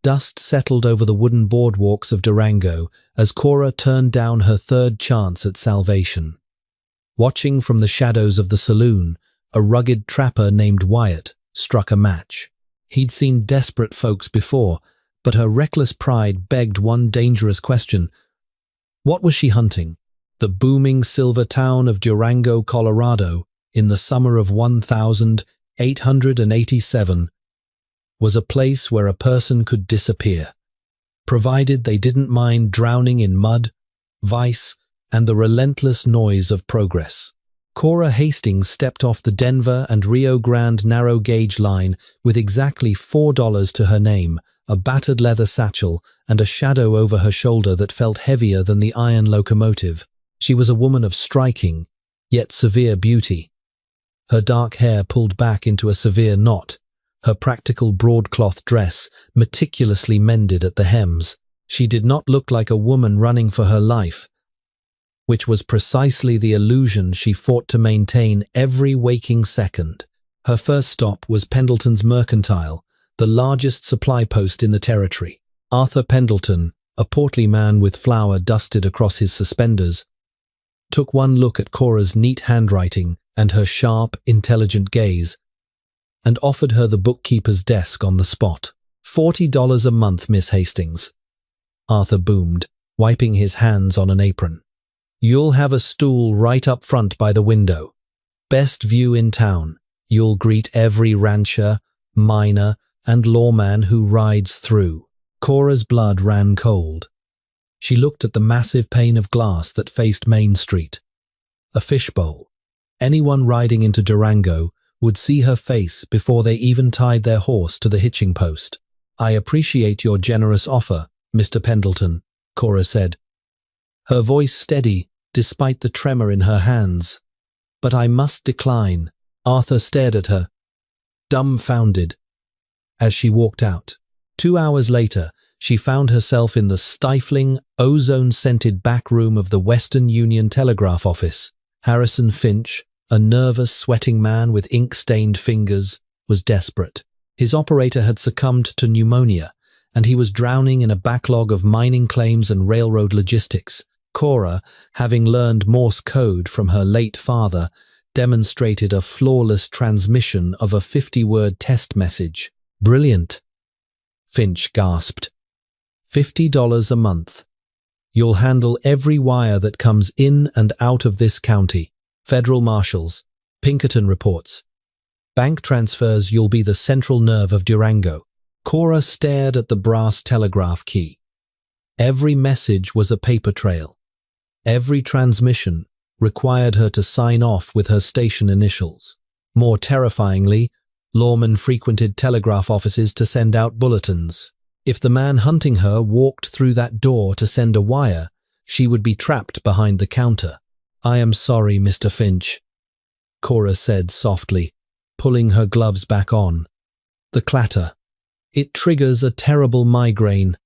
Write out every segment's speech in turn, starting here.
Dust settled over the wooden boardwalks of Durango as Cora turned down her third chance at salvation. Watching from the shadows of the saloon, a rugged trapper named Wyatt struck a match. He'd seen desperate folks before, but her reckless pride begged one dangerous question. What was she hunting? The booming silver town of Durango, Colorado, in the summer of 1887, was a place where a person could disappear, provided they didn't mind drowning in mud, vice, and the relentless noise of progress. Cora Hastings stepped off the Denver and Rio Grande narrow-gauge line with exactly $4 to her name, a battered leather satchel, and a shadow over her shoulder that felt heavier than the iron locomotive. She was a woman of striking, yet severe beauty. Her dark hair pulled back into a severe knot, her practical broadcloth dress meticulously mended at the hems. She did not look like a woman running for her life, which was precisely the illusion she fought to maintain every waking second. Her first stop was Pendleton's Mercantile, the largest supply post in the territory. Arthur Pendleton, a portly man with flour dusted across his suspenders, took one look at Cora's neat handwriting and her sharp, intelligent gaze, and offered her the bookkeeper's desk on the spot. $40 a month, Miss Hastings, Arthur boomed, wiping his hands on an apron. You'll have a stool right up front by the window. Best view in town. You'll greet every rancher, miner, and lawman who rides through. Cora's blood ran cold. She looked at the massive pane of glass that faced Main Street. A fishbowl. Anyone riding into Durango would see her face before they even tied their horse to the hitching post. I appreciate your generous offer, Mr. Pendleton, Cora said, her voice steady despite the tremor in her hands. But I must decline. Arthur stared at her, dumbfounded, as she walked out. 2 hours later, she found herself in the stifling, ozone-scented back room of the Western Union Telegraph Office. Harrison Finch, a nervous, sweating man with ink-stained fingers, was desperate. His operator had succumbed to pneumonia, and he was drowning in a backlog of mining claims and railroad logistics. Cora, having learned Morse code from her late father, demonstrated a flawless transmission of a 50-word test message. Brilliant, Finch gasped. $50 a month. You'll handle every wire that comes in and out of this county. Federal marshals, Pinkerton reports. Bank transfers, you'll be the central nerve of Durango. Cora stared at the brass telegraph key. Every message was a paper trail. Every transmission required her to sign off with her station initials. More terrifyingly, lawmen frequented telegraph offices to send out bulletins. If the man hunting her walked through that door to send a wire, she would be trapped behind the counter. I am sorry, Mr. Finch, Cora said softly, pulling her gloves back on. The clatter. It triggers a terrible migraine.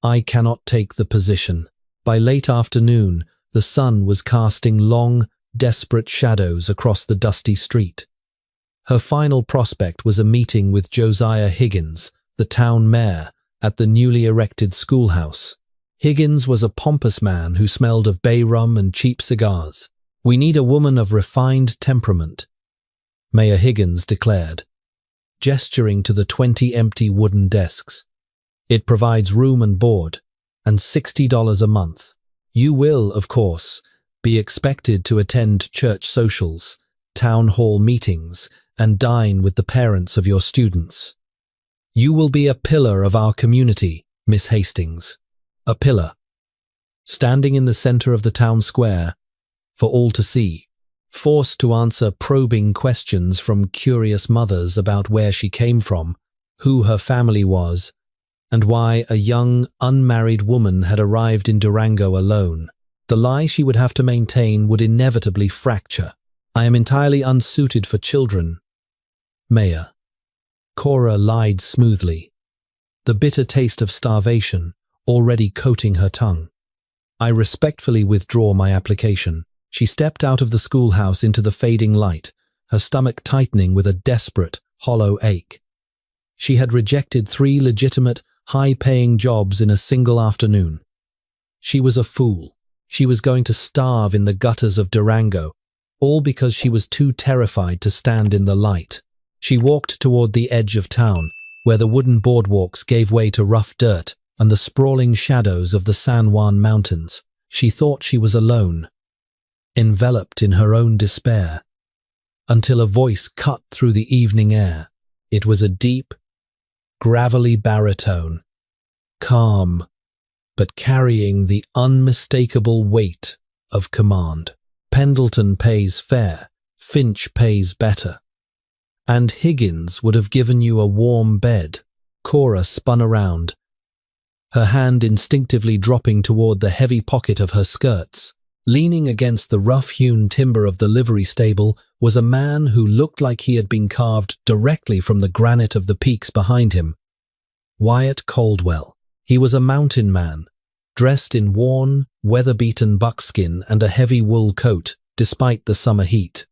I cannot take the position. By late afternoon, the sun was casting long, desperate shadows across the dusty street. Her final prospect was a meeting with Josiah Higgins, the town mayor, at the newly erected schoolhouse. Higgins was a pompous man who smelled of bay rum and cheap cigars. We need a woman of refined temperament, Mayor Higgins declared, gesturing to the 20 empty wooden desks. It provides room and board, and $60 a month. You will, of course, be expected to attend church socials, town hall meetings, and dine with the parents of your students. You will be a pillar of our community, Miss Hastings. A pillar, standing in the center of the town square, for all to see, forced to answer probing questions from curious mothers about where she came from, who her family was, and why a young, unmarried woman had arrived in Durango alone. The lie she would have to maintain would inevitably fracture. I am entirely unsuited for children, Mayor. Cora lied smoothly, the bitter taste of starvation already coating her tongue. I respectfully withdraw my application. She stepped out of the schoolhouse into the fading light, her stomach tightening with a desperate, hollow ache. She had rejected 3 legitimate, high-paying jobs in a single afternoon. She was a fool. She was going to starve in the gutters of Durango, all because she was too terrified to stand in the light. She walked toward the edge of town, where the wooden boardwalks gave way to rough dirt and the sprawling shadows of the San Juan Mountains. She thought she was alone, enveloped in her own despair, until a voice cut through the evening air. It was a deep, gravelly baritone, calm, but carrying the unmistakable weight of command. Pendleton pays fair, Finch pays better. And Higgins would have given you a warm bed. Cora spun around, her hand instinctively dropping toward the heavy pocket of her skirts. Leaning against the rough-hewn timber of the livery stable was a man who looked like he had been carved directly from the granite of the peaks behind him. Wyatt Caldwell. He was a mountain man, dressed in worn, weather-beaten buckskin and a heavy wool coat, despite the summer heat.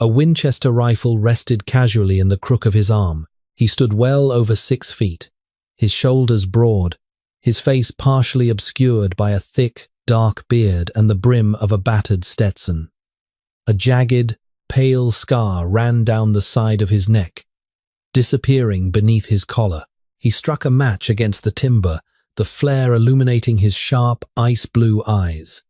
A Winchester rifle rested casually in the crook of his arm. He stood well over 6 feet, his shoulders broad, his face partially obscured by a thick, dark beard and the brim of a battered Stetson. A jagged, pale scar ran down the side of his neck, disappearing beneath his collar. He struck a match against the timber, the flare illuminating his sharp, ice-blue eyes.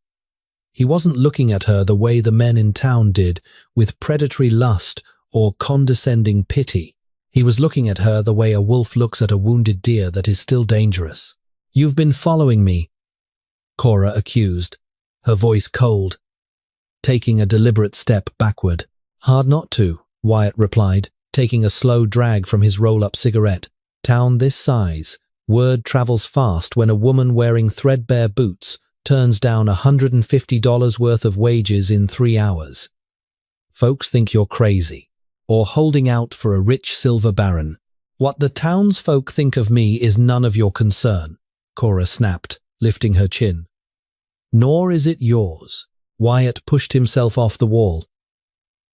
He wasn't looking at her the way the men in town did, with predatory lust or condescending pity. He was looking at her the way a wolf looks at a wounded deer that is still dangerous. "You've been following me," Cora accused, her voice cold, taking a deliberate step backward. "Hard not to," Wyatt replied, taking a slow drag from his roll-up cigarette. "Town this size, word travels fast when a woman wearing threadbare boots turns down $150 worth of wages in 3 hours. Folks think you're crazy, or holding out for a rich silver baron. What the townsfolk think of me is none of your concern," Cora snapped, lifting her chin. "Nor is it yours." Wyatt pushed himself off the wall.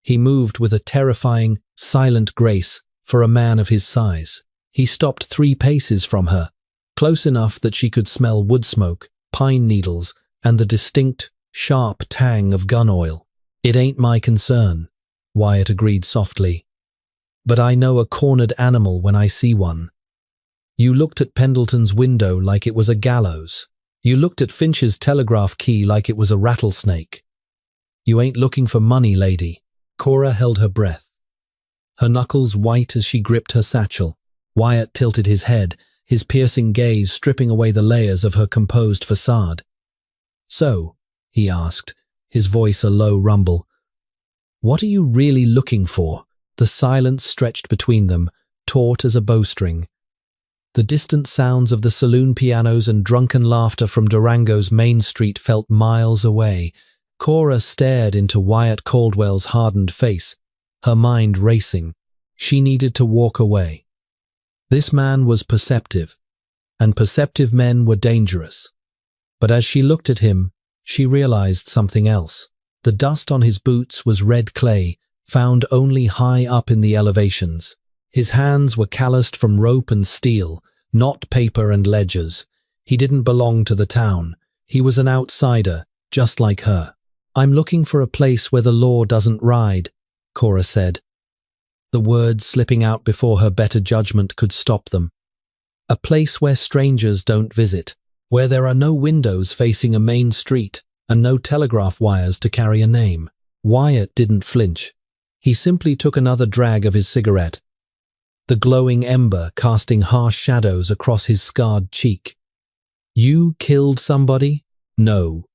He moved with a terrifying, silent grace for a man of his size. He stopped 3 paces from her, close enough that she could smell wood smoke, pine needles, and the distinct, sharp tang of gun oil. "It ain't my concern," Wyatt agreed softly. "But I know a cornered animal when I see one. You looked at Pendleton's window like it was a gallows. You looked at Finch's telegraph key like it was a rattlesnake. You ain't looking for money, lady." Cora held her breath, her knuckles white as she gripped her satchel. Wyatt tilted his head, his piercing gaze stripping away the layers of her composed facade. "So," he asked, his voice a low rumble, "what are you really looking for?" The silence stretched between them, taut as a bowstring. The distant sounds of the saloon pianos and drunken laughter from Durango's Main Street felt miles away. Cora stared into Wyatt Caldwell's hardened face, her mind racing. She needed to walk away. This man was perceptive, and perceptive men were dangerous. But as she looked at him, she realized something else. The dust on his boots was red clay, found only high up in the elevations. His hands were calloused from rope and steel, not paper and ledgers. He didn't belong to the town. He was an outsider, just like her. "I'm looking for a place where the law doesn't ride," Cora said, the words slipping out before her better judgment could stop them. "A place where strangers don't visit, where there are no windows facing a main street and no telegraph wires to carry a name." Wyatt didn't flinch. He simply took another drag of his cigarette, the glowing ember casting harsh shadows across his scarred cheek. "You killed somebody?" "No,"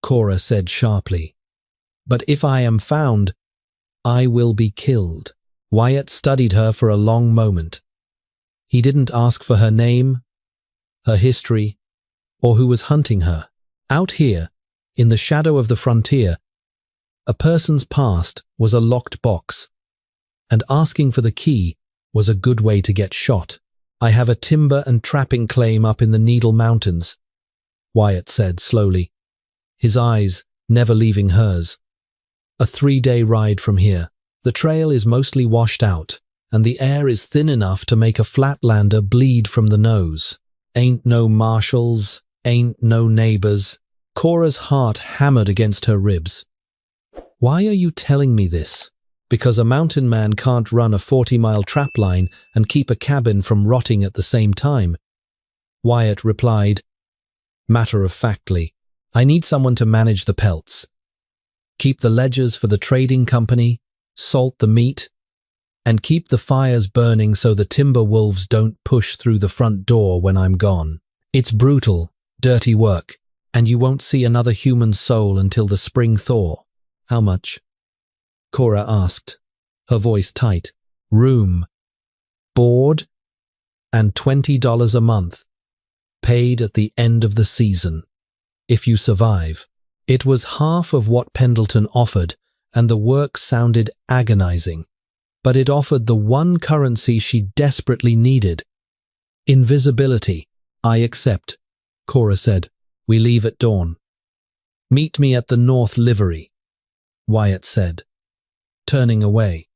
Cora said sharply. "But if I am found, I will be killed." Wyatt studied her for a long moment. He didn't ask for her name, her history, or who was hunting her. Out here, in the shadow of the frontier, a person's past was a locked box, and asking for the key was a good way to get shot. "I have a timber and trapping claim up in the Needle Mountains," Wyatt said slowly, his eyes never leaving hers. "A 3-day ride from here. The trail is mostly washed out, and the air is thin enough to make a flatlander bleed from the nose. Ain't no marshals, ain't no neighbors. Cora's heart hammered against her ribs. Why are you telling me this? Because a mountain man can't run a 40-mile trapline and keep a cabin from rotting at the same time. Wyatt replied, matter-of-factly, I need someone to manage the pelts. Keep the ledgers for the trading company, salt the meat, and keep the fires burning so the timber wolves don't push through the front door when I'm gone. It's brutal, dirty work, and you won't see another human soul until the spring thaw. How much? Cora asked, her voice tight. Room, board, and $20 a month, paid at the end of the season, if you survive. It was half of what Pendleton offered, and the work sounded agonizing, but it offered the one currency she desperately needed. Invisibility. I accept, Cora said. We leave at dawn. Meet me at the North Livery, Wyatt said, turning away.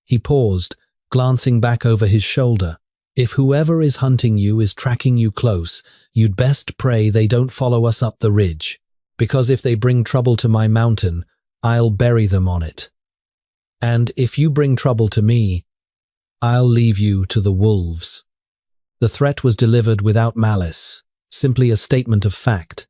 He paused, glancing back over his shoulder. If whoever is hunting you is tracking you close, you'd best pray they don't follow us up the ridge, because if they bring trouble to my mountain, I'll bury them on it. And if you bring trouble to me, I'll leave you to the wolves. The threat was delivered without malice, simply a statement of fact.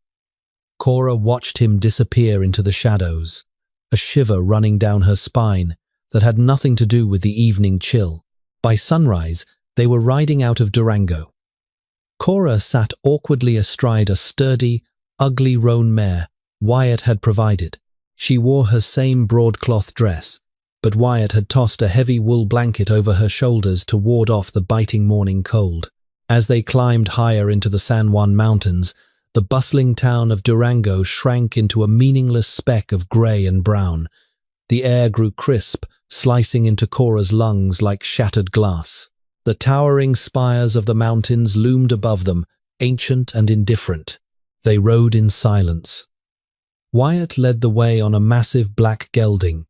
Cora watched him disappear into the shadows, a shiver running down her spine that had nothing to do with the evening chill. By sunrise, they were riding out of Durango. Cora sat awkwardly astride a sturdy, ugly roan mare Wyatt had provided. She wore her same broadcloth dress, but Wyatt had tossed a heavy wool blanket over her shoulders to ward off the biting morning cold. As they climbed higher into the San Juan Mountains, the bustling town of Durango shrank into a meaningless speck of grey and brown. The air grew crisp, slicing into Cora's lungs like shattered glass. The towering spires of the mountains loomed above them, ancient and indifferent. They rode in silence. Wyatt led the way on a massive black gelding.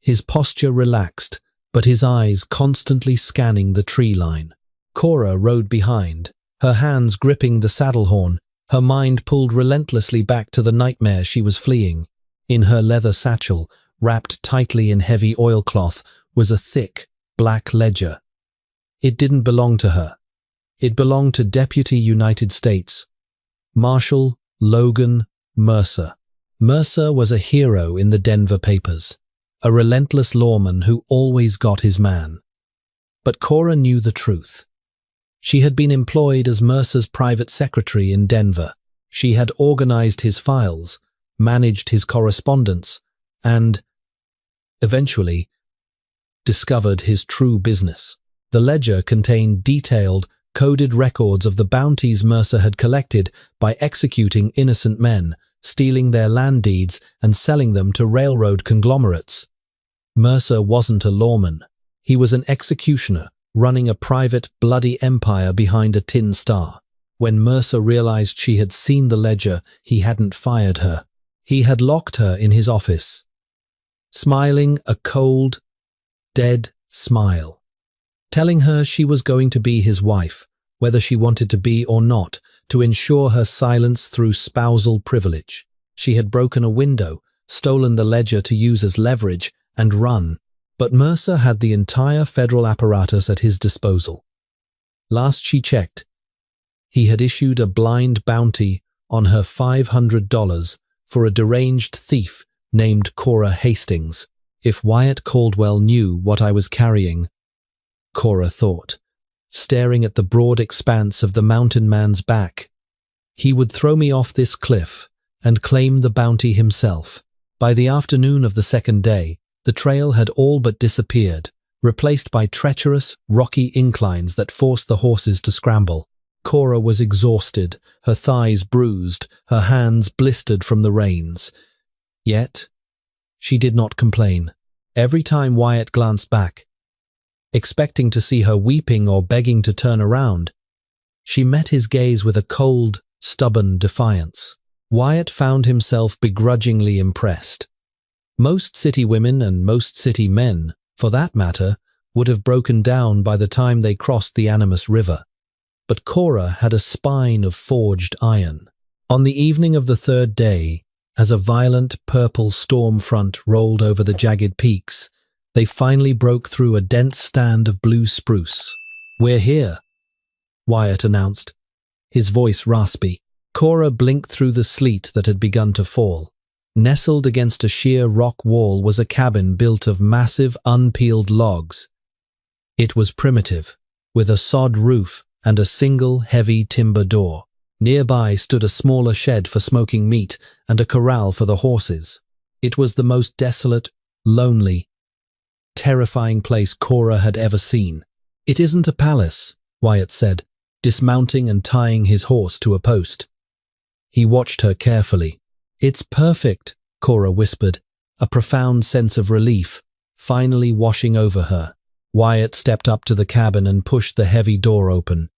His posture relaxed, but his eyes constantly scanning the tree line. Cora rode behind, her hands gripping the saddle horn, her mind pulled relentlessly back to the nightmare she was fleeing. In her leather satchel, wrapped tightly in heavy oilcloth, was a thick, black ledger. It didn't belong to her. It belonged to Deputy United States Marshal Logan Mercer. Mercer was a hero in the Denver papers, a relentless lawman who always got his man. But Cora knew the truth. She had been employed as Mercer's private secretary in Denver. She had organized his files, managed his correspondence, and, eventually, discovered his true business. The ledger contained detailed, coded records of the bounties Mercer had collected by executing innocent men, stealing their land deeds and selling them to railroad conglomerates. Mercer wasn't a lawman. He was an executioner, running a private, bloody empire behind a tin star. When Mercer realized she had seen the ledger, he hadn't fired her. He had locked her in his office, smiling a cold, dead smile, telling her she was going to be his wife, whether she wanted to be or not, to ensure her silence through spousal privilege. She had broken a window, stolen the ledger to use as leverage, and run. But Mercer had the entire federal apparatus at his disposal. Last she checked, he had issued a blind bounty on her $500 for a deranged thief named Cora Hastings. If Wyatt Caldwell knew what I was carrying, Cora thought, staring at the broad expanse of the mountain man's back, he would throw me off this cliff and claim the bounty himself. By the afternoon of the second day, the trail had all but disappeared, replaced by treacherous, rocky inclines that forced the horses to scramble. Cora was exhausted, her thighs bruised, her hands blistered from the reins. Yet, she did not complain. Every time Wyatt glanced back, expecting to see her weeping or begging to turn around, she met his gaze with a cold, stubborn defiance. Wyatt found himself begrudgingly impressed. Most city women and most city men, for that matter, would have broken down by the time they crossed the Animus River. But Cora had a spine of forged iron. On the evening of the third day, as a violent purple storm front rolled over the jagged peaks, they finally broke through a dense stand of blue spruce. "We're here," Wyatt announced, his voice raspy. Cora blinked through the sleet that had begun to fall. Nestled against a sheer rock wall was a cabin built of massive, unpeeled logs. It was primitive, with a sod roof and a single, heavy timber door. Nearby stood a smaller shed for smoking meat and a corral for the horses. It was the most desolate, lonely, terrifying place Cora had ever seen. "It isn't a palace," Wyatt said, dismounting and tying his horse to a post. He watched her carefully. "It's perfect," Cora whispered, a profound sense of relief finally washing over her. Wyatt stepped up to the cabin and pushed the heavy door open.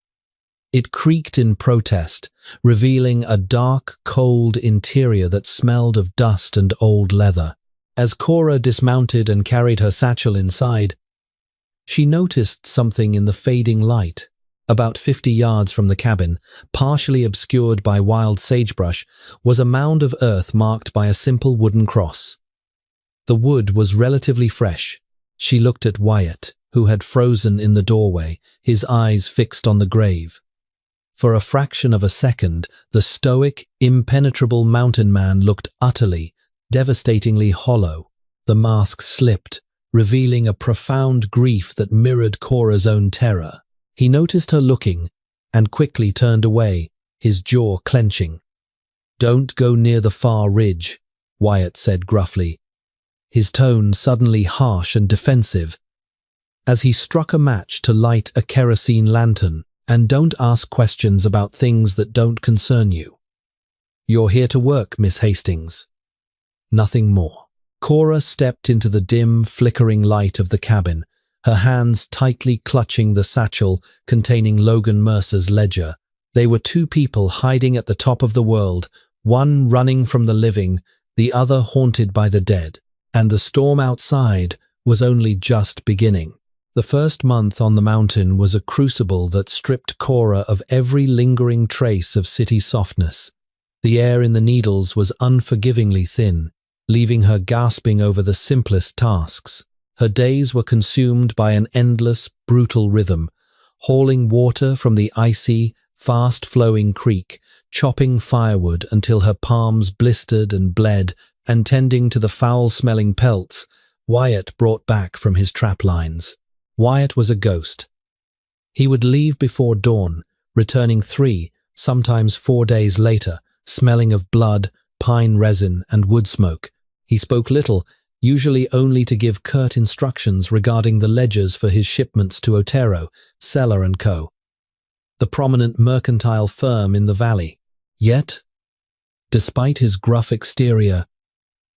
It creaked in protest, revealing a dark, cold interior that smelled of dust and old leather. As Cora dismounted and carried her satchel inside, she noticed something in the fading light. About 50 yards from the cabin, partially obscured by wild sagebrush, was a mound of earth marked by a simple wooden cross. The wood was relatively fresh. She looked at Wyatt, who had frozen in the doorway, his eyes fixed on the grave. For a fraction of a second, the stoic, impenetrable mountain man looked utterly, devastatingly hollow. The mask slipped, revealing a profound grief that mirrored Cora's own terror. He noticed her looking and quickly turned away, his jaw clenching. "Don't go near the far ridge," Wyatt said gruffly, his tone suddenly harsh and defensive, as he struck a match to light a kerosene lantern. "And don't ask questions about things that don't concern you. You're here to work, Miss Hastings. Nothing more." Cora stepped into the dim, flickering light of the cabin, her hands tightly clutching the satchel containing Logan Mercer's ledger. They were two people hiding at the top of the world, one running from the living, the other haunted by the dead. And the storm outside was only just beginning. The first month on the mountain was a crucible that stripped Cora of every lingering trace of city softness. The air in the Needles was unforgivingly thin, leaving her gasping over the simplest tasks. Her days were consumed by an endless, brutal rhythm, hauling water from the icy, fast-flowing creek, chopping firewood until her palms blistered and bled, and tending to the foul-smelling pelts Wyatt brought back from his trap lines. Wyatt was a ghost. He would leave before dawn, returning 3, sometimes 4 days later, smelling of blood, pine resin, and wood smoke. He spoke little, usually only to give curt instructions regarding the ledgers for his shipments to Otero, Seller & Co., the prominent mercantile firm in the valley. Yet, despite his gruff exterior,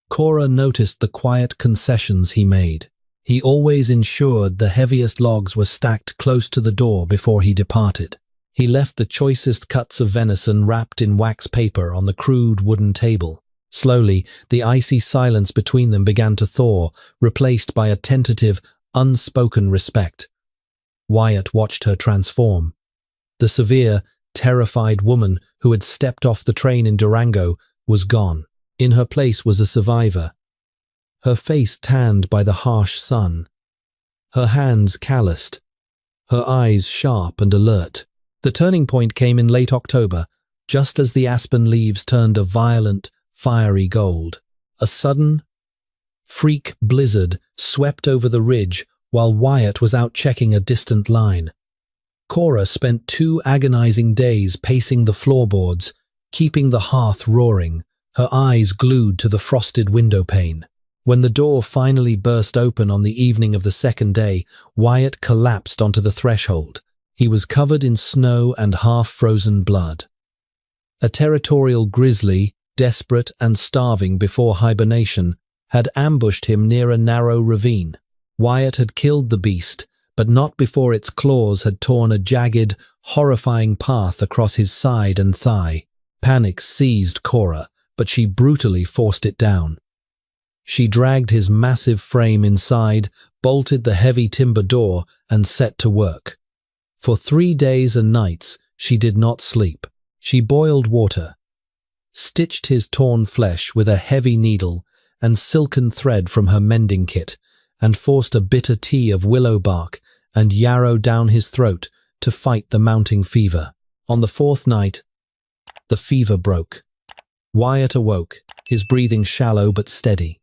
Cora noticed the quiet concessions he made. He always ensured the heaviest logs were stacked close to the door before he departed. He left the choicest cuts of venison wrapped in wax paper on the crude wooden table. Slowly, the icy silence between them began to thaw, replaced by a tentative, unspoken respect. Wyatt watched her transform. The severe, terrified woman who had stepped off the train in Durango was gone. In her place was a survivor, her face tanned by the harsh sun, her hands calloused, her eyes sharp and alert. The turning point came in late October, just as the aspen leaves turned a violent, fiery gold. A sudden, freak blizzard swept over the ridge while Wyatt was out checking a distant line. Cora spent 2 agonizing days pacing the floorboards, keeping the hearth roaring, her eyes glued to the frosted window pane. When the door finally burst open on the evening of the second day, Wyatt collapsed onto the threshold. He was covered in snow and half-frozen blood. A territorial grizzly, desperate and starving before hibernation, had ambushed him near a narrow ravine. Wyatt had killed the beast, but not before its claws had torn a jagged, horrifying path across his side and thigh. Panic seized Cora, but she brutally forced it down. She dragged his massive frame inside, bolted the heavy timber door, and set to work. For 3 days and nights, she did not sleep. She boiled water, stitched his torn flesh with a heavy needle and silken thread from her mending kit, and forced a bitter tea of willow bark and yarrow down his throat to fight the mounting fever. On the 4th night, the fever broke. Wyatt awoke, his breathing shallow but steady.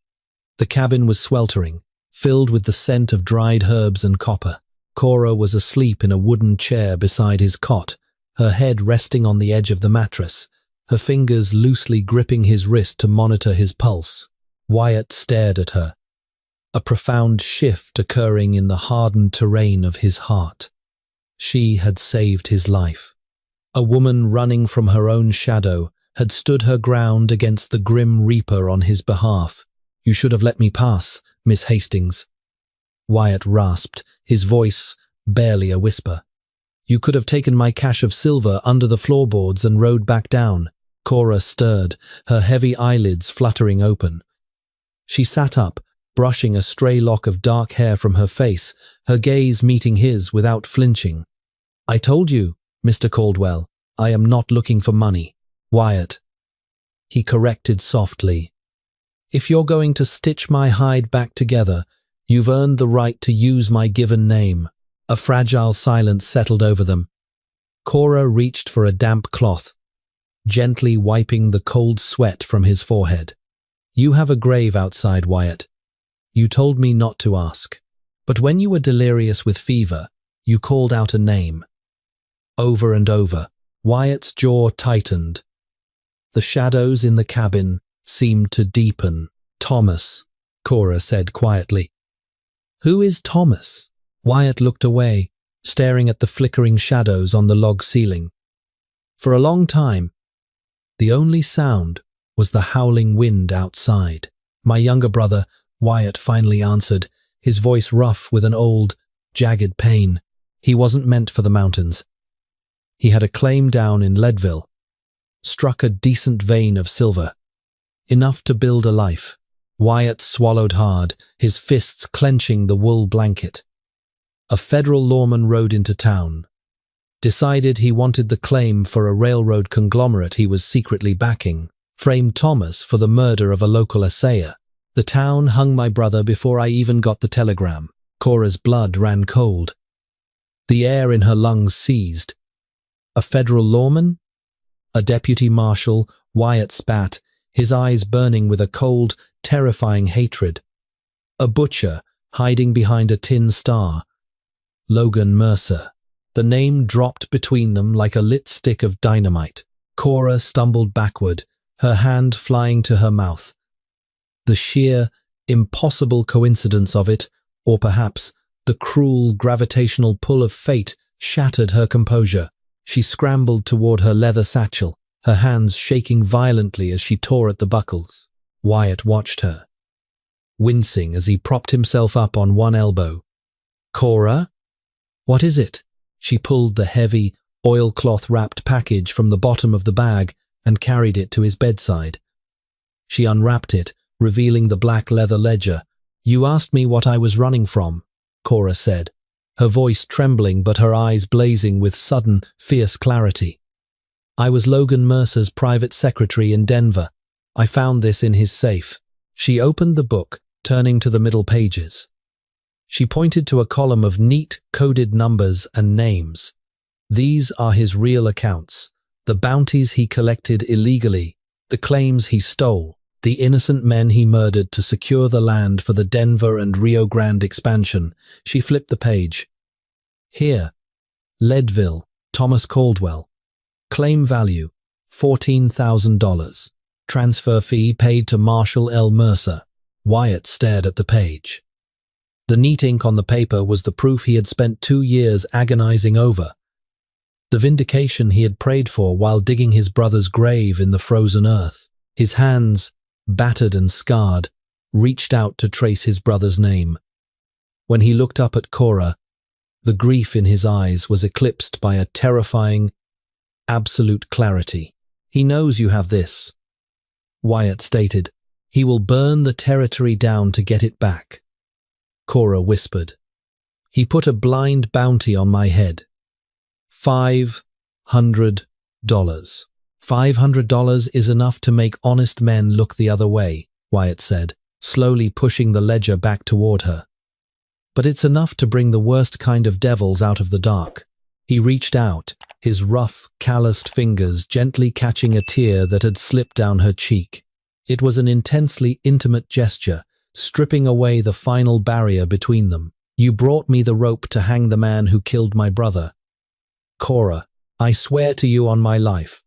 The cabin was sweltering, filled with the scent of dried herbs and copper. Cora was asleep in a wooden chair beside his cot, her head resting on the edge of the mattress, her fingers loosely gripping his wrist to monitor his pulse. Wyatt stared at her, a profound shift occurring in the hardened terrain of his heart. She had saved his life. A woman running from her own shadow had stood her ground against the grim reaper on his behalf. "You should have let me pass, Miss Hastings," Wyatt rasped, his voice barely a whisper. "You could have taken my cache of silver under the floorboards and rode back down." Cora stirred, her heavy eyelids fluttering open. She sat up, brushing a stray lock of dark hair from her face, her gaze meeting his without flinching. "I told you, Mr. Caldwell, I am not looking for money." "Wyatt," he corrected softly, "if you're going to stitch my hide back together, you've earned the right to use my given name." A fragile silence settled over them. Cora reached for a damp cloth, gently wiping the cold sweat from his forehead. "You have a grave outside, Wyatt. You told me not to ask. But when you were delirious with fever, you called out a name." Over and over, Wyatt's jaw tightened. The shadows in the cabin seemed to deepen. "Thomas," Cora said quietly. "Who is Thomas?" Wyatt looked away, staring at the flickering shadows on the log ceiling. For a long time, the only sound was the howling wind outside. "My younger brother," Wyatt finally answered, his voice rough with an old, jagged pain. "He wasn't meant for the mountains. He had a claim down in Leadville, struck a decent vein of silver, enough to build a life." Wyatt swallowed hard, his fists clenching the wool blanket. A federal lawman rode into town, decided he wanted the claim for a railroad conglomerate he was secretly backing, framed Thomas for the murder of a local assayer. "The town hung my brother before I even got the telegram." Cora's blood ran cold. The air in her lungs seized. A federal lawman? A deputy marshal? Wyatt spat, his eyes burning with a cold, terrifying hatred. A butcher, hiding behind a tin star. Logan Mercer. The name dropped between them like a lit stick of dynamite. Cora stumbled backward, her hand flying to her mouth. The sheer, impossible coincidence of it, or perhaps the cruel gravitational pull of fate, shattered her composure. She scrambled toward her leather satchel, her hands shaking violently as she tore at the buckles. Wyatt watched her, wincing as he propped himself up on one elbow. "Cora? What is it?" She pulled the heavy, oilcloth-wrapped package from the bottom of the bag and carried it to his bedside. She unwrapped it, revealing the black leather ledger. "You asked me what I was running from," Cora said, her voice trembling but her eyes blazing with sudden, fierce clarity. "I was Logan Mercer's private secretary in Denver. I found this in his safe." She opened the book, turning to the middle pages. She pointed to a column of neat, coded numbers and names. "These are his real accounts, the bounties he collected illegally, the claims he stole, the innocent men he murdered to secure the land for the Denver and Rio Grande expansion." She flipped the page. "Here, Leadville, Thomas Caldwell. Claim value, $14,000. Transfer fee paid to Marshall L. Mercer." Wyatt stared at the page. The neat ink on the paper was the proof he had spent 2 years agonizing over. The vindication he had prayed for while digging his brother's grave in the frozen earth. His hands, battered and scarred, reached out to trace his brother's name. When he looked up at Cora, the grief in his eyes was eclipsed by a terrifying, absolute clarity. "He knows you have this," Wyatt stated, He will burn the territory down to get it back. Cora whispered. He put a blind bounty on my head. $500. $500 is enough to make honest men look the other way, Wyatt said, slowly pushing the ledger back toward her. But it's enough to bring the worst kind of devils out of the dark. He reached out, his rough, calloused fingers gently catching a tear that had slipped down her cheek. It was an intensely intimate gesture, stripping away the final barrier between them. You brought me the rope to hang the man who killed my brother. Cora, I swear to you on my life.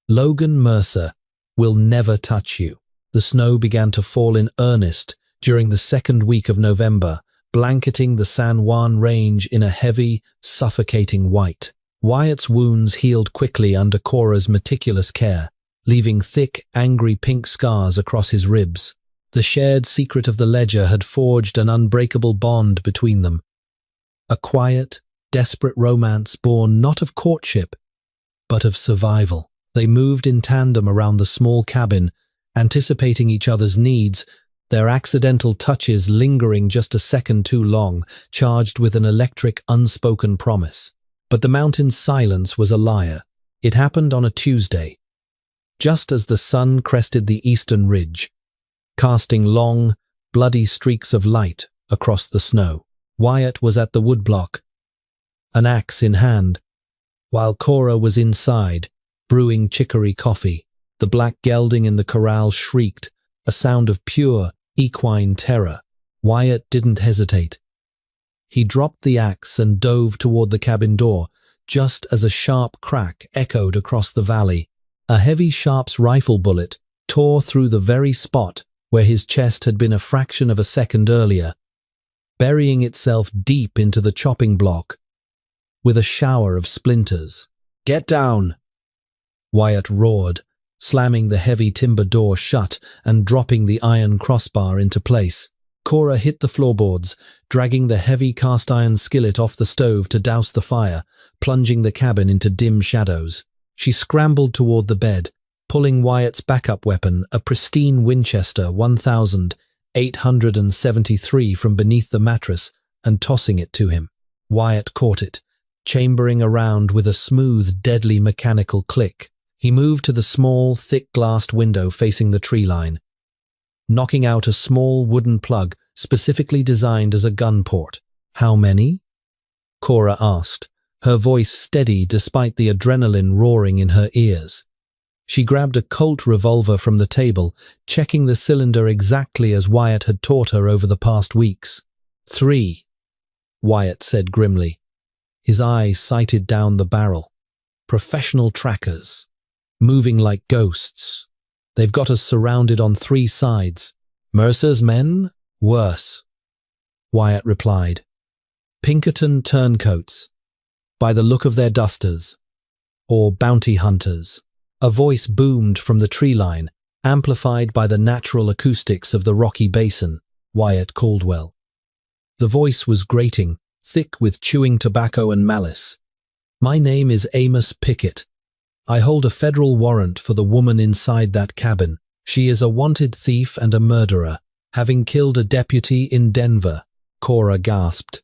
Logan Mercer will never touch you. The snow began to fall in earnest during the second week of November, blanketing the San Juan range in a heavy, suffocating white. Wyatt's wounds healed quickly under Cora's meticulous care, leaving thick, angry pink scars across his ribs. The shared secret of the ledger had forged an unbreakable bond between them. A quiet, desperate romance born not of courtship, but of survival. They moved in tandem around the small cabin, anticipating each other's needs, their accidental touches lingering just a second too long, charged with an electric, unspoken promise. But the mountain's silence was a liar. It happened on a Tuesday, just as the sun crested the eastern ridge, casting long, bloody streaks of light across the snow. Wyatt was at the woodblock, an axe in hand, while Cora was inside, brewing chicory coffee. The black gelding in the corral shrieked, a sound of pure, equine terror. Wyatt didn't hesitate. He dropped the axe and dove toward the cabin door, just as a sharp crack echoed across the valley. A heavy Sharp's rifle bullet tore through the very spot where his chest had been a fraction of a second earlier, burying itself deep into the chopping block with a shower of splinters. "Get down!" Wyatt roared, slamming the heavy timber door shut and dropping the iron crossbar into place. Cora hit the floorboards, dragging the heavy cast-iron skillet off the stove to douse the fire, plunging the cabin into dim shadows. She scrambled toward the bed, pulling Wyatt's backup weapon, a pristine Winchester 1873 from beneath the mattress, and tossing it to him. Wyatt caught it, chambering around with a smooth, deadly mechanical click. He moved to the small, thick-glassed window facing the tree line, knocking out a small wooden plug specifically designed as a gun port. "How many?" Cora asked, her voice steady despite the adrenaline roaring in her ears. She grabbed a Colt revolver from the table, checking the cylinder exactly as Wyatt had taught her over the past weeks. "3," Wyatt said grimly. His eye sighted down the barrel. "Professional trackers, moving like ghosts. They've got us surrounded on 3 sides. Mercer's men? Worse," Wyatt replied. "Pinkerton turncoats, by the look of their dusters. Or bounty hunters." A voice boomed from the tree line, amplified by the natural acoustics of the rocky basin. "Wyatt Caldwell." The voice was grating, thick with chewing tobacco and malice. "My name is Amos Pickett. I hold a federal warrant for the woman inside that cabin. She is a wanted thief and a murderer, having killed a deputy in Denver," Cora gasped.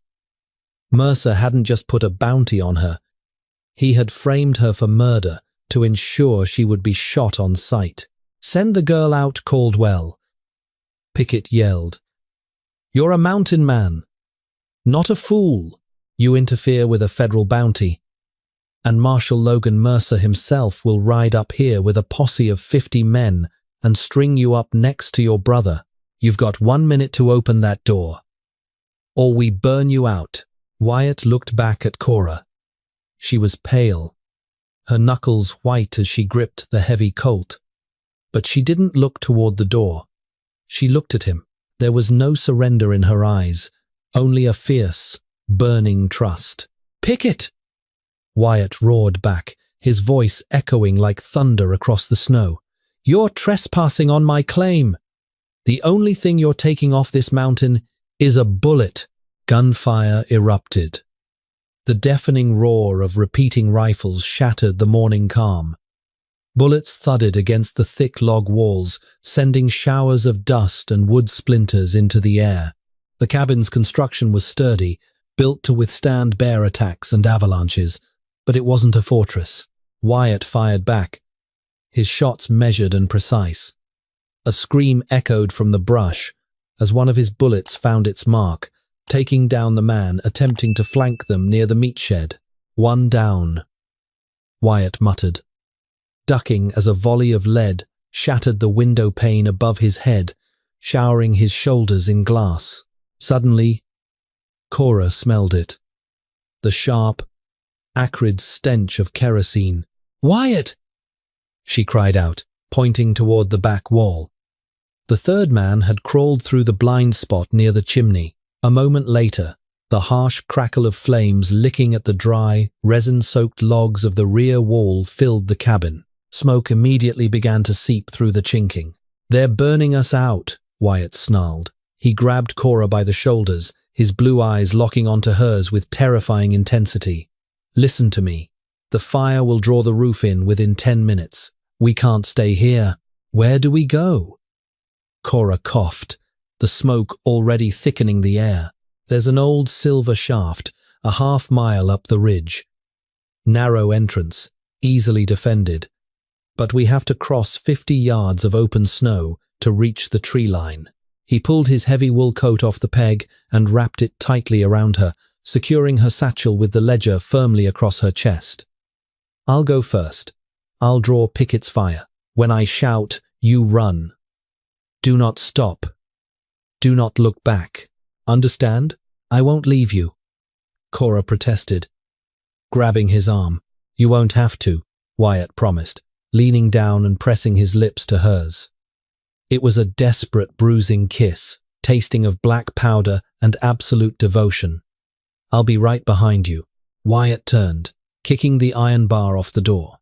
Mercer hadn't just put a bounty on her. He had framed her for murder to ensure she would be shot on sight. "Send the girl out, Caldwell," Pickett yelled. "You're a mountain man, not a fool. You interfere with a federal bounty, and Marshal Logan Mercer himself will ride up here with a posse of 50 men and string you up next to your brother. You've got 1 minute to open that door, or we burn you out." Wyatt looked back at Cora. She was pale, her knuckles white as she gripped the heavy Colt. But she didn't look toward the door. She looked at him. There was no surrender in her eyes, only a fierce, burning trust. "Pickett!" Wyatt roared back, his voice echoing like thunder across the snow. "You're trespassing on my claim. The only thing you're taking off this mountain is a bullet." Gunfire erupted. The deafening roar of repeating rifles shattered the morning calm. Bullets thudded against the thick log walls, sending showers of dust and wood splinters into the air. The cabin's construction was sturdy, built to withstand bear attacks and avalanches, but it wasn't a fortress. Wyatt fired back, his shots measured and precise. A scream echoed from the brush as one of his bullets found its mark, taking down the man attempting to flank them near the meat shed. "One down," Wyatt muttered, ducking as a volley of lead shattered the window pane above his head, showering his shoulders in glass. Suddenly, Cora smelled it. The sharp, acrid stench of kerosene. "Wyatt!" she cried out, pointing toward the back wall. The third man had crawled through the blind spot near the chimney. A moment later, the harsh crackle of flames licking at the dry, resin-soaked logs of the rear wall filled the cabin. Smoke immediately began to seep through the chinking. "They're burning us out," Wyatt snarled. He grabbed Cora by the shoulders, his blue eyes locking onto hers with terrifying intensity. "Listen to me. The fire will draw the roof in within 10 minutes. We can't stay here. Where do we go?" Cora coughed, the smoke already thickening the air. "There's an old silver shaft, a half-mile up the ridge. Narrow entrance, easily defended. But we have to cross 50 yards of open snow to reach the tree line." He pulled his heavy wool coat off the peg and wrapped it tightly around her, securing her satchel with the ledger firmly across her chest. "I'll go first. I'll draw Pickett's fire. When I shout, you run. Do not stop. Do not look back. Understand? I won't leave you." Cora protested, grabbing his arm. "You won't have to," Wyatt promised, leaning down and pressing his lips to hers. It was a desperate, bruising kiss, tasting of black powder and absolute devotion. "I'll be right behind you." Wyatt turned, kicking the iron bar off the door.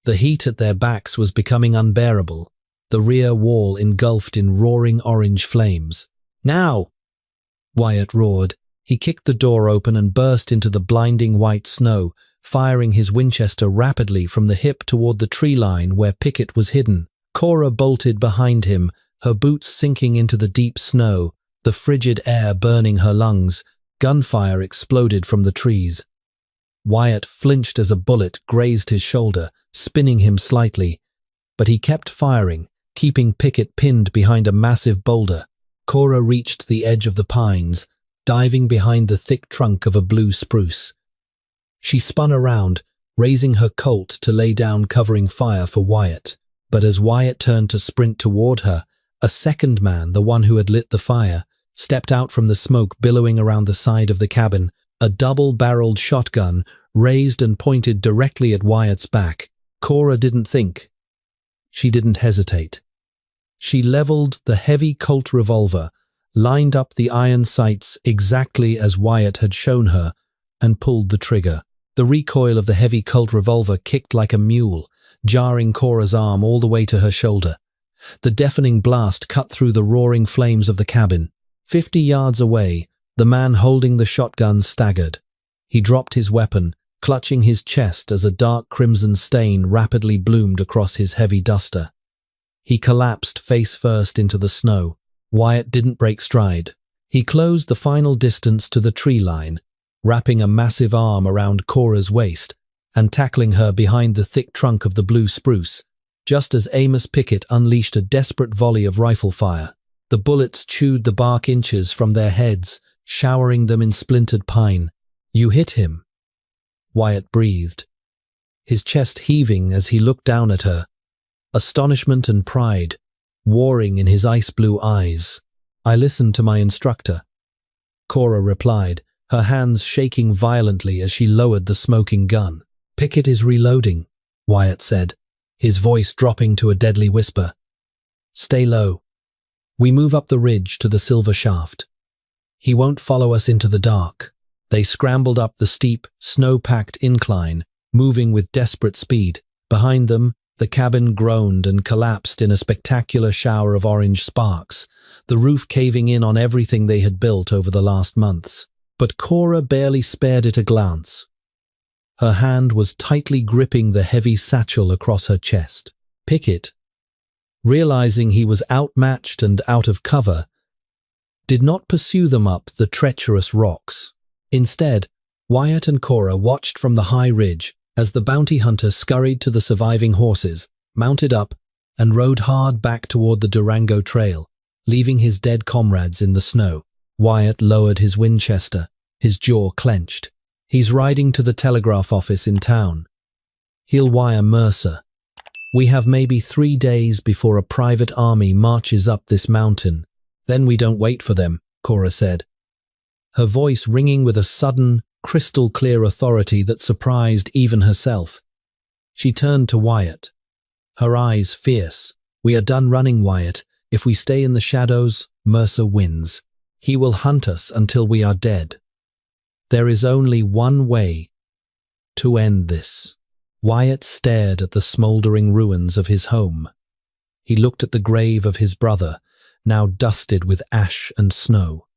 The heat at their backs was becoming unbearable, the rear wall engulfed in roaring orange flames. "Now!" Wyatt roared. He kicked the door open and burst into the blinding white snow, firing his Winchester rapidly from the hip toward the tree line where Pickett was hidden. Cora bolted behind him, her boots sinking into the deep snow, the frigid air burning her lungs. Gunfire exploded from the trees. Wyatt flinched as a bullet grazed his shoulder, spinning him slightly. But he kept firing, keeping Pickett pinned behind a massive boulder. Cora reached the edge of the pines, diving behind the thick trunk of a blue spruce. She spun around, raising her Colt to lay down covering fire for Wyatt. But as Wyatt turned to sprint toward her, a second man, the one who had lit the fire, stepped out from the smoke billowing around the side of the cabin, a double-barreled shotgun raised and pointed directly at Wyatt's back. Cora didn't think. She didn't hesitate. She leveled the heavy Colt revolver, lined up the iron sights exactly as Wyatt had shown her, and pulled the trigger. The recoil of the heavy Colt revolver kicked like a mule, jarring Cora's arm all the way to her shoulder. The deafening blast cut through the roaring flames of the cabin. 50 yards away, the man holding the shotgun staggered. He dropped his weapon, clutching his chest as a dark crimson stain rapidly bloomed across his heavy duster. He collapsed face first into the snow. Wyatt didn't break stride. He closed the final distance to the tree line, wrapping a massive arm around Cora's waist and tackling her behind the thick trunk of the blue spruce, just as Amos Pickett unleashed a desperate volley of rifle fire. The bullets chewed the bark inches from their heads, showering them in splintered pine. "You hit him," Wyatt breathed, his chest heaving as he looked down at her, astonishment and pride warring in his ice-blue eyes. "I listened to my instructor," Cora replied, her hands shaking violently as she lowered the smoking gun. "Pickett is reloading," Wyatt said, his voice dropping to a deadly whisper. "Stay low. We move up the ridge to the silver shaft. He won't follow us into the dark." They scrambled up the steep, snow-packed incline, moving with desperate speed. Behind them, the cabin groaned and collapsed in a spectacular shower of orange sparks, the roof caving in on everything they had built over the last months. But Cora barely spared it a glance. Her hand was tightly gripping the heavy satchel across her chest. Pickett, realizing he was outmatched and out of cover, did not pursue them up the treacherous rocks. Instead, Wyatt and Cora watched from the high ridge as the bounty hunter scurried to the surviving horses, mounted up, and rode hard back toward the Durango Trail, leaving his dead comrades in the snow. Wyatt lowered his Winchester, his jaw clenched. He's riding to the telegraph office in town. He'll wire Mercer. We have maybe 3 days before a private army marches up this mountain. Then we don't wait for them, Cora said, her voice ringing with a sudden, crystal-clear authority that surprised even herself. She turned to Wyatt, her eyes fierce. We are done running, Wyatt. If we stay in the shadows, Mercer wins. He will hunt us until we are dead. There is only one way to end this. Wyatt stared at the smouldering ruins of his home. He looked at the grave of his brother, now dusted with ash and snow.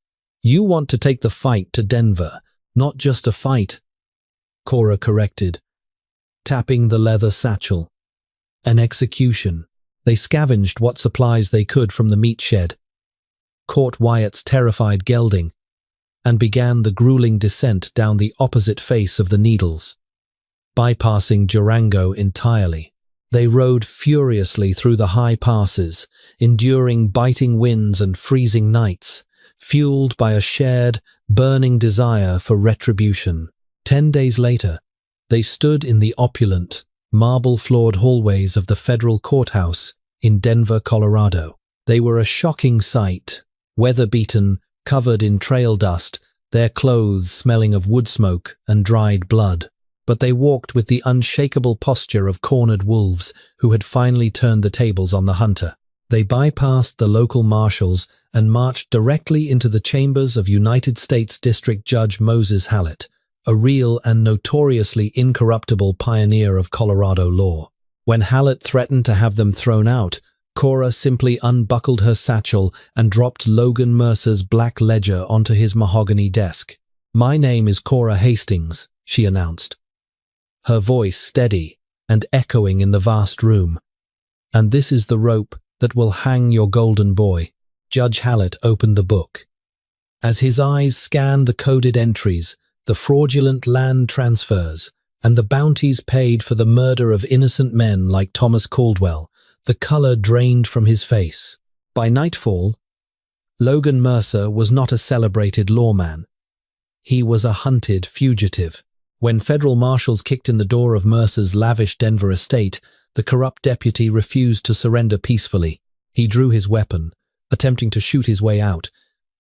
You want to take the fight to Denver, not just a fight, Cora corrected, tapping the leather satchel. An execution. They scavenged what supplies they could from the meat shed, caught Wyatt's terrified gelding, and began the grueling descent down the opposite face of the Needles. Bypassing Durango entirely, they rode furiously through the high passes, enduring biting winds and freezing nights, fueled by a shared, burning desire for retribution. 10 days later, they stood in the opulent, marble-floored hallways of the federal courthouse in Denver, Colorado. They were a shocking sight, weather-beaten, covered in trail dust, their clothes smelling of wood smoke and dried blood. But they walked with the unshakable posture of cornered wolves who had finally turned the tables on the hunter. They bypassed the local marshals and marched directly into the chambers of United States District Judge Moses Hallett, a real and notoriously incorruptible pioneer of Colorado law. When Hallett threatened to have them thrown out, Cora simply unbuckled her satchel and dropped Logan Mercer's black ledger onto his mahogany desk. "My name is Cora Hastings," she announced, her voice steady and echoing in the vast room. "And this is the rope that will hang your golden boy." Judge Hallett opened the book. As his eyes scanned the coded entries, the fraudulent land transfers, and the bounties paid for the murder of innocent men like Thomas Caldwell, the color drained from his face. By nightfall, Logan Mercer was not a celebrated lawman. He was a hunted fugitive. When federal marshals kicked in the door of Mercer's lavish Denver estate, the corrupt deputy refused to surrender peacefully. He drew his weapon, attempting to shoot his way out,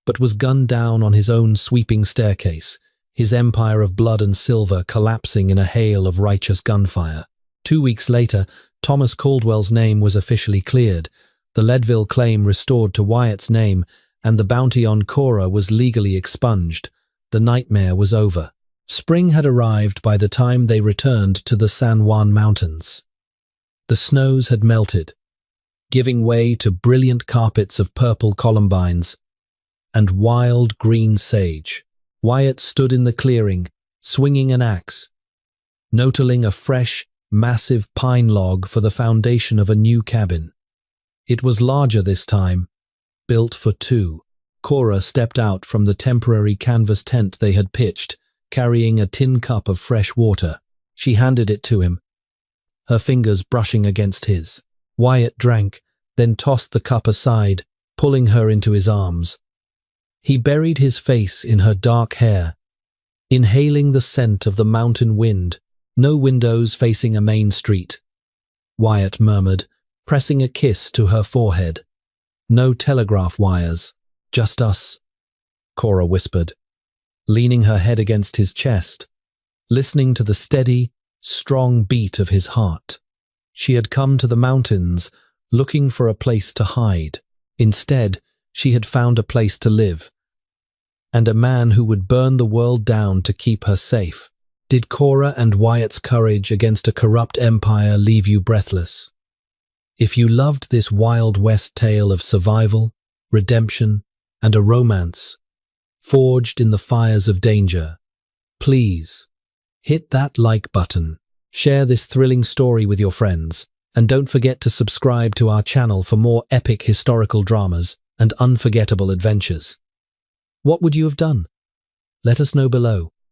but was gunned down on his own sweeping staircase, his empire of blood and silver collapsing in a hail of righteous gunfire. 2 weeks later, Thomas Caldwell's name was officially cleared, the Leadville claim restored to Wyatt's name, and the bounty on Cora was legally expunged. The nightmare was over. Spring had arrived by the time they returned to the San Juan Mountains. The snows had melted, giving way to brilliant carpets of purple columbines and wild green sage. Wyatt stood in the clearing, swinging an axe, noodling a fresh, massive pine log for the foundation of a new cabin. It was larger this time, built for two. Cora stepped out from the temporary canvas tent they had pitched, carrying a tin cup of fresh water. She handed it to him, her fingers brushing against his. Wyatt drank, then tossed the cup aside, pulling her into his arms. He buried his face in her dark hair, inhaling the scent of the mountain wind. No windows facing a main street, Wyatt murmured, pressing a kiss to her forehead. No telegraph wires, just us, Cora whispered, leaning her head against his chest, listening to the steady, strong beat of his heart. She had come to the mountains, looking for a place to hide. Instead, she had found a place to live, and a man who would burn the world down to keep her safe. Did Cora and Wyatt's courage against a corrupt empire leave you breathless? If you loved this Wild West tale of survival, redemption, and a romance, forged in the fires of danger, please Hit that like button, share this thrilling story with your friends, and don't forget to subscribe to our channel for more epic historical dramas and unforgettable adventures. What would you have done? Let us know below.